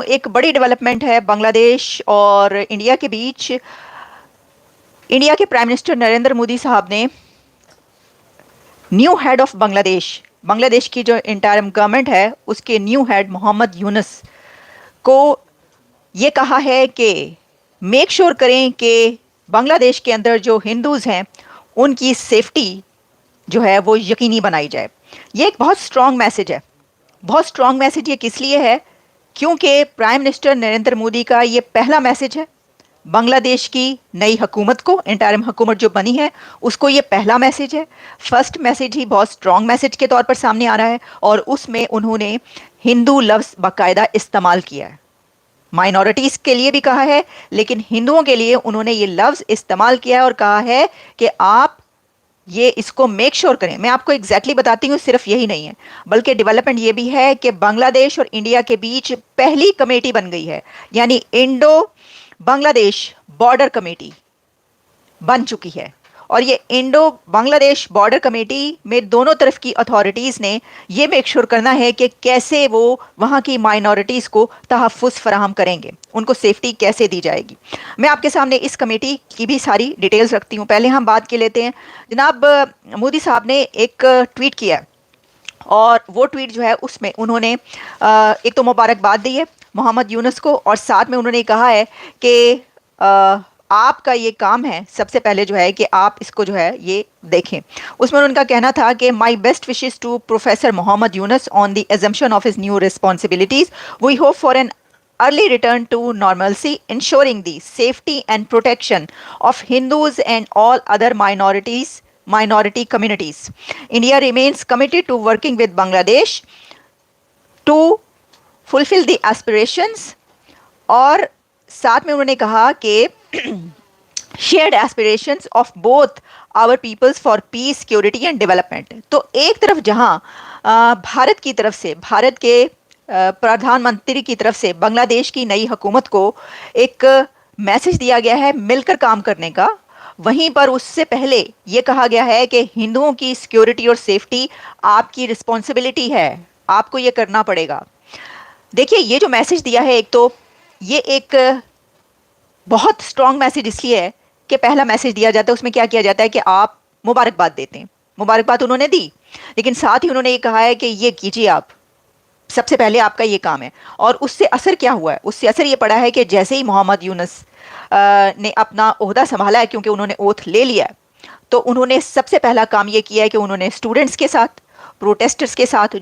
एक बड़ी डेवलपमेंट है बांग्लादेश और इंडिया के बीच। इंडिया के प्राइम मिनिस्टर नरेंद्र मोदी साहब ने न्यू हेड ऑफ बांग्लादेश की जो इंटरिम गवर्नमेंट है उसके न्यू हेड मोहम्मद यूनुस को ये कहा है कि मेक श्योर करें कि बांग्लादेश के अंदर जो हिंदूज हैं उनकी सेफ्टी जो है वो यकीनी बनाई जाए। ये एक बहुत स्ट्रॉन्ग मैसेज है। बहुत स्ट्रॉन्ग मैसेज ये किस लिए है? क्योंकि प्राइम मिनिस्टर नरेंद्र मोदी का ये पहला मैसेज है बांग्लादेश की नई हुकूमत को, इंटरिम हुकूमत जो बनी है उसको ये पहला मैसेज है। फर्स्ट मैसेज ही बहुत स्ट्रॉन्ग मैसेज के तौर पर सामने आ रहा है और उसमें उन्होंने हिंदू लफ्ज़ बाकायदा इस्तेमाल किया है। माइनॉरिटीज़ के लिए भी कहा है लेकिन हिंदुओं के लिए उन्होंने ये लफ्ज़ इस्तेमाल किया है और कहा है कि आप ये इसको मेक श्योर करें। मैं आपको एग्जैक्टली बताती हूँ, सिर्फ यही नहीं है बल्कि डेवलपमेंट ये भी है कि बांग्लादेश और इंडिया के बीच पहली कमेटी बन गई है, यानी इंडो बांग्लादेश बॉर्डर कमेटी बन चुकी है। और ये इंडो बांग्लादेश बॉर्डर कमेटी में दोनों तरफ की अथॉरिटीज़ ने ये मेक श्योर करना है कि कैसे वो वहाँ की माइनॉरिटीज़ को तहफ़्फ़ुज़ फराहम करेंगे, उनको सेफ्टी कैसे दी जाएगी। मैं आपके सामने इस कमेटी की भी सारी डिटेल्स रखती हूँ। पहले हम बात कर लेते हैं। जनाब मोदी साहब ने एक ट्वीट किया और वो ट्वीट जो है उसमें उन्होंने एक तो मुबारकबाद दी है मोहम्मद यूनुस को और साथ में उन्होंने कहा है कि आपका ये काम है सबसे पहले जो है कि आप इसको जो है ये देखें। उसमें उनका कहना था कि my best wishes to professor Mohammad Yunus on the assumption of his new responsibilities. We hope for an early return to normalcy, ensuring the safety and protection of Hindus and all other minority communities. India remains committed to working with Bangladesh to fulfill the aspirations और साथ में उन्होंने कहा कि shared aspirations of both our peoples for peace security and development. तो एक तरफ जहां भारत की तरफ से, भारत के प्रधानमंत्री की तरफ से बांग्लादेश की नई हुकूमत को एक मैसेज दिया गया है मिलकर काम करने का, वहीं पर उससे पहले ये कहा गया है कि हिंदुओं की सिक्योरिटी और सेफ्टी आपकी रिस्पॉन्सिबिलिटी है, आपको ये करना पड़ेगा। देखिए ये जो मैसेज दिया है, एक तो ये एक बहुत स्ट्रॉन्ग मैसेज इसलिए है कि पहला मैसेज दिया जाता है उसमें क्या किया जाता है कि आप मुबारकबाद देते हैं। मुबारकबाद उन्होंने दी लेकिन साथ ही उन्होंने ये कहा है कि ये कीजिए, आप सबसे पहले आपका ये काम है। और उससे असर क्या हुआ है? उससे असर ये पड़ा है कि जैसे ही मोहम्मद यूनुस ने अपना ओहदा संभाला है, क्योंकि उन्होंने ओथ ले लिया है, तो उन्होंने सबसे पहला काम ये किया है कि उन्होंने स्टूडेंट्स के साथ, प्रोटेस्टर्स के साथ,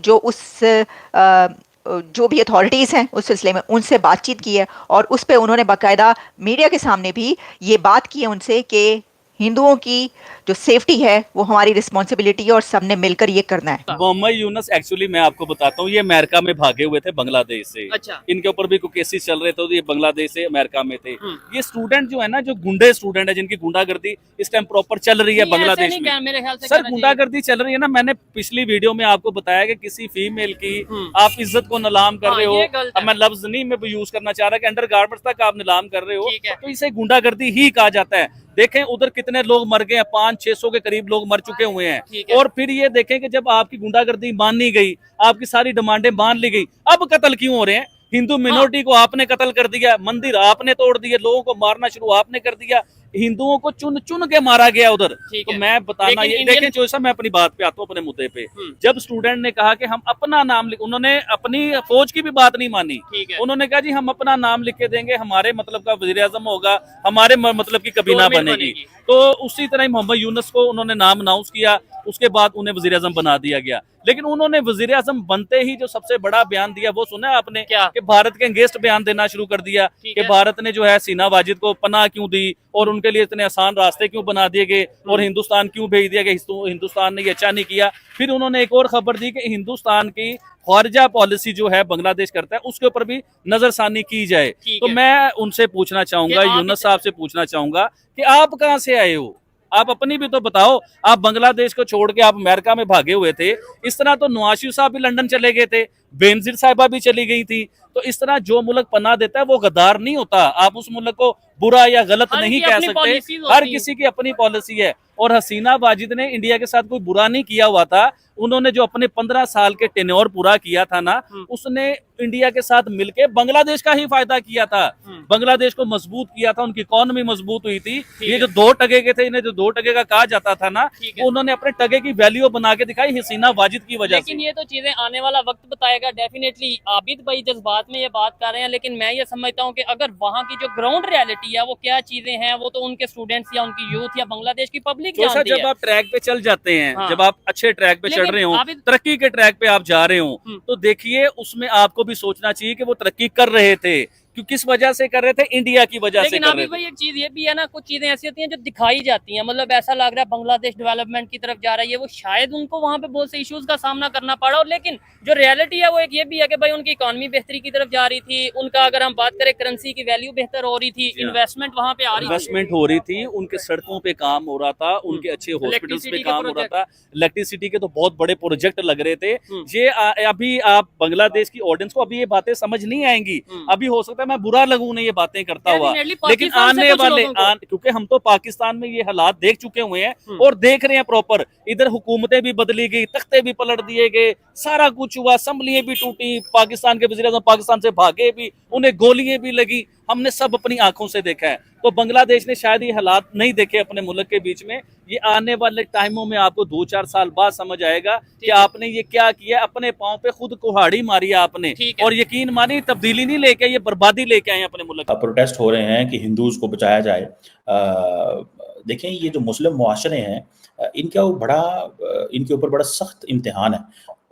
जो भी अथॉरिटीज़ हैं उस सिलसिले में उनसे बातचीत की है और उस पर उन्होंने बाकायदा मीडिया के सामने भी ये बात की है उनसे कि हिंदुओं की जो सेफ्टी है वो हमारी रिस्पॉन्सिबिलिटी है और सबने मिलकर ये करना है। मोहम्मद यूनुस एक्चुअली मैं आपको बताता हूँ, ये अमेरिका में भागे हुए थे बांग्लादेश से। अच्छा। इनके ऊपर भी कोई केसेस चल रहे थे तो ये बांग्लादेश से अमेरिका में थे। ये स्टूडेंट जो है ना, जो गुंडे स्टूडेंट है, जिनकी गुंडागर्दी इस टाइम प्रॉपर चल रही है बांग्लादेश में। मेरे ख्याल से सर गुंडागर्दी चल रही है ना, मैंने पिछली वीडियो में आपको बताया कि किसी फीमेल की आप इज्जत को नीलाम कर रहे हो। अब मैं लफ्ज नहीं मैं यूज करना चाह रहा कि अंडर गारमेंट्स तक आप नीलाम कर रहे हो, तो इसे गुंडागर्दी ही कहा जाता है। देखें उधर कितने लोग मर गए हैं, 500-600 के करीब लोग मर चुके हुए हैं। और फिर ये देखें कि जब आपकी गुंडागर्दी मानी गई, आपकी सारी डिमांडें मान ली गई, अब कत्ल क्यों हो रहे हैं? हिंदू मिनोरिटी को आपने कत्ल कर दिया, मंदिर आपने तोड़ दिए, लोगों को मारना शुरू आपने कर दिया, हिंदुओं को चुन चुन के मारा गया उधर। तो मैं बताना ये देखें जो मैं अपनी बात पे आता हूँ, अपने मुद्दे पे। जब स्टूडेंट ने कहा कि हम अपना नाम लिख, उन्होंने अपनी फौज की भी बात नहीं मानी। उन्होंने कहा जी हम अपना नाम लिख के देंगे, हमारे मतलब का वजीर आजम होगा, हमारे मतलब की कबीना बनेगी। तो उसी तरह मोहम्मद यूनुस को उन्होंने नाम अनाउंस किया, उसके बाद उन्हें वजीर आजम बना दिया गया। लेकिन उन्होंने वजीर आजम बनते ही जो सबसे बड़ा बयान दिया वो सुना आपने क्या? कि भारत के अगेंस्ट बयान देना शुरू कर दिया कि भारत ने जो है सीना वाजिद को पनाह क्यों दी और उनके लिए इतने आसान रास्ते क्यों बना दिए गए और हिंदुस्तान क्यों भेज दिया गया, हिंदुस्तान ने ये अच्छा नहीं किया। फिर उन्होंने एक और खबर दी कि हिंदुस्तान की खारजा पॉलिसी जो है बांग्लादेश करता है उसके ऊपर भी नजरसानी की जाए। तो मैं उनसे पूछना चाहूंगा, यूनुस साहब से पूछना चाहूंगा कि आप कहाँ से आए हो? आप अपनी भी तो बताओ। आप बांग्लादेश को छोड़ के आप अमेरिका में भागे हुए थे। इस तरह तो नवाज शरीफ साहब भी लंदन चले गए थे, बेनजीर साहिबा भी चली गई थी। तो इस तरह जो मुल्क पनाह देता है वो गद्दार नहीं होता। आप उस मुल्क को बुरा या गलत नहीं कह सकते, हर किसी की अपनी पॉलिसी है। और हसीना वाजिद ने इंडिया के साथ कोई बुरा नहीं किया हुआ था। उन्होंने जो अपने 15 साल के टेन्योर पूरा किया था ना, उसने इंडिया के साथ मिलके बांग्लादेश का ही फायदा किया था, बांग्लादेश को मजबूत किया था, उनकी इकोनॉमी मजबूत हुई थी। ये जो 2 टके के थे, इन्हें जो 2 टके का कहा जाता था ना, उन्होंने अपने टके की वैल्यू बना के दिखाई हसीना वाजिद की वजह से। लेकिन ये तो चीजें आने वाला वक्त बताएगा। डेफिनेटली आबिद भाई जज्बात में ये बात कर रहे हैं, लेकिन मैं ये समझता हूँ कि अगर वहाँ की जो ग्राउंड रियलिटी है वो क्या चीजें हैं, वो तो उनके स्टूडेंट्स या उनकी यूथ या बांग्लादेश की पब्लिक जानती है। जब आप ट्रैक पे चल जाते हैं, हाँ। जब आप अच्छे ट्रैक पे चढ़ रहे हो, तरक्की के ट्रैक पे आप जा रहे हो, तो देखिए उसमें आपको भी सोचना चाहिए कि वो तरक्की कर रहे थे, क्यों किस वजह से कर रहे थे, इंडिया की वजह से कर रहे थे। लेकिन भाई एक चीज ये भी है ना, कुछ चीजें ऐसी होती हैं जो दिखाई जाती हैं, मतलब ऐसा लग रहा है बांग्लादेश डेवलपमेंट की तरफ जा रहा है, वो शायद उनको वहां पे बहुत से इश्यूज का सामना करना पड़ा। और लेकिन जो रियलिटी है वो एक ये भी है कि भाई उनकी इकोनॉमी बेहतरी की तरफ जा रही थी, उनका अगर हम बात करें करेंसी की वैल्यू बेहतर हो रही थी, इन्वेस्टमेंट वहां पे आ रही थी, इन्वेस्टमेंट हो रही थी, उनके सड़कों पे काम हो रहा था, उनके अच्छे हॉस्पिटल्स पे काम हो रहा था, इलेक्ट्रिसिटी के तो बहुत बड़े प्रोजेक्ट लग रहे थे। ये अभी आप बांग्लादेश की ऑडियंस को अभी ये बातें समझ नहीं आएंगी। अभी हो सकता है मैं बुरा लगूं नहीं ये बातें करता हुआ, लेकिन आने वाले क्योंकि हम तो पाकिस्तान में ये हालात देख चुके हुए हैं और देख रहे हैं प्रॉपर। इधर हुकूमतें भी बदली गई, तख्ते भी पलट दिए गए, सारा कुछ हुआ, असम्बलियां भी टूटी, पाकिस्तान के वज़ीर-ए-आज़म पाकिस्तान से भागे भी, उन्हें गोलियां भी लगी, हमने सब अपनी आंखों से देखा है। तो बांग्लादेश ने शायद ये हालात नहीं देखे अपने मुल्क के बीच में। ये आने वाले टाइमों में आपको 2-4 साल बाद समझ आएगा कि आपने ये क्या किया, अपने पांव पे खुद कुल्हाड़ी मारी आपने, और यकीन मानिए तब्दीली नहीं लेके, ये बर्बादी लेके आए अपने मुल्क। प्रोटेस्ट हो रहे हैं कि हिंदूज को बचाया जाए। देखें, ये जो मुस्लिम मुआशरे हैं, इनका वो इनके ऊपर बड़ा सख्त इम्तिहान है,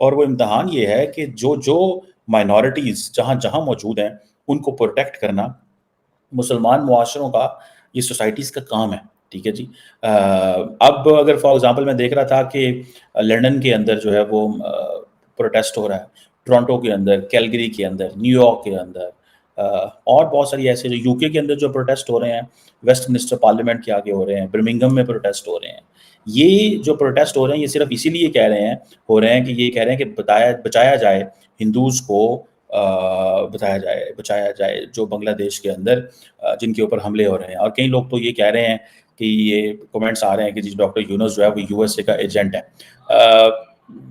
और वो इम्तिहान ये है कि जो माइनॉरिटीज़ जहाँ जहाँ मौजूद हैं उनको प्रोटेक्ट करना मुसलमान मुआशरों का, ये सोसाइटीज़ का काम है। ठीक है जी। अब अगर फॉर एग्जांपल मैं देख रहा था कि लंदन के अंदर जो है वो प्रोटेस्ट हो रहा है, टोरंटो के अंदर, कैलगरी के अंदर, न्यूयॉर्क के अंदर, और बहुत सारी ऐसे जो यूके के अंदर जो प्रोटेस्ट हो रहे हैं, वेस्टमिनिस्टर पार्लियामेंट के आगे हो रहे हैं, बर्मिंघम में प्रोटेस्ट हो रहे हैं। ये जो प्रोटेस्ट हो रहे हैं ये सिर्फ इसीलिए हो रहे हैं कि ये कह रहे हैं कि बचाया जाए हिंदूज़ को, बचाया जाए जो बांग्लादेश के अंदर जिनके ऊपर हमले हो रहे हैं। और कई लोग तो ये कह रहे हैं कि ये कमेंट्स आ रहे हैं कि जी डॉक्टर यूनुस जो है वो यूएसए का एजेंट है।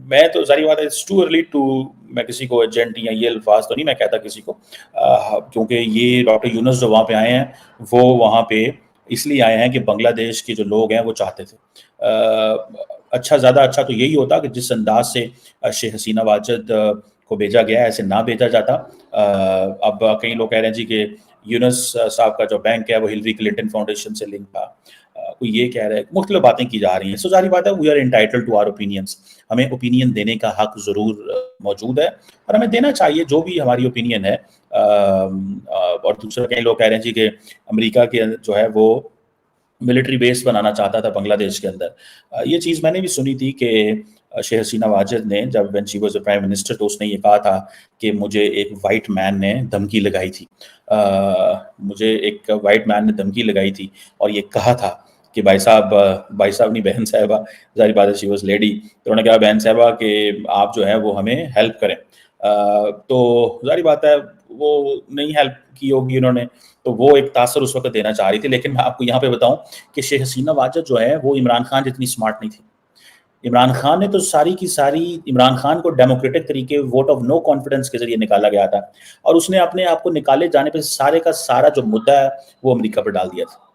मैं तो जारी बात है, इट्स टू अर्ली टू, मैं किसी को एजेंट या ये अल्फाज तो नहीं मैं कहता किसी को, क्योंकि ये डॉक्टर यूनुस जो वहाँ पे आए हैं वो वहाँ पे इसलिए आए हैं कि बांग्लादेश के जो लोग हैं वो चाहते थे। ज़्यादा अच्छा तो यही होता कि जिस अंदाज से शेख हसीना वाजिद को भेजा गया, ऐसे ना भेजा जाता। अब कई लोग कह रहे हैं जी कि यूनुस साहब का जो बैंक है वो हिलरी क्लिंटन फाउंडेशन से लिंक था, कोई ये कह रहा है, मुख्तलिफ बातें की जा रही हैं। सो जारी बात है, we are entitled to our opinions, हमें ओपिनियन देने का हक ज़रूर मौजूद है और हमें देना चाहिए जो भी हमारी ओपिनियन है। और दूसरा कई लोग कह रहे हैं जी कि अमेरिका के जो है वो मिलिट्री बेस बनाना चाहता था बांग्लादेश के अंदर। ये चीज़ मैंने भी सुनी थी कि शेख हसीना वाजिद ने जब when she was prime minister तो उसने ये कहा था कि मुझे एक वाइट मैन ने धमकी लगाई थी, मुझे एक वाइट मैन ने धमकी लगाई थी और ये कहा था कि भाई साहब नहीं, बहन साहिबा, जारी बात है शी वाज लेडी, तो उन्होंने कहा बहन साहिबा कि आप जो है वो हमें हेल्प करें। तो जारी बात है वो नहीं हेल्प की होगी उन्होंने, तो वो एक तासर उस वक्त देना चाह रही थी। लेकिन मैं आपको यहाँ पे बताऊं कि शेख हसीना वाजिद जो है वो इमरान खान जितनी स्मार्ट नहीं थी। इमरान खान ने तो सारी की सारी, इमरान खान को डेमोक्रेटिक तरीके वोट ऑफ नो कॉन्फिडेंस के जरिए निकाला गया था और उसने अपने आप को निकाले जाने पर सारे का सारा जो मुद्दा है वो अमेरिका पर डाल दिया था।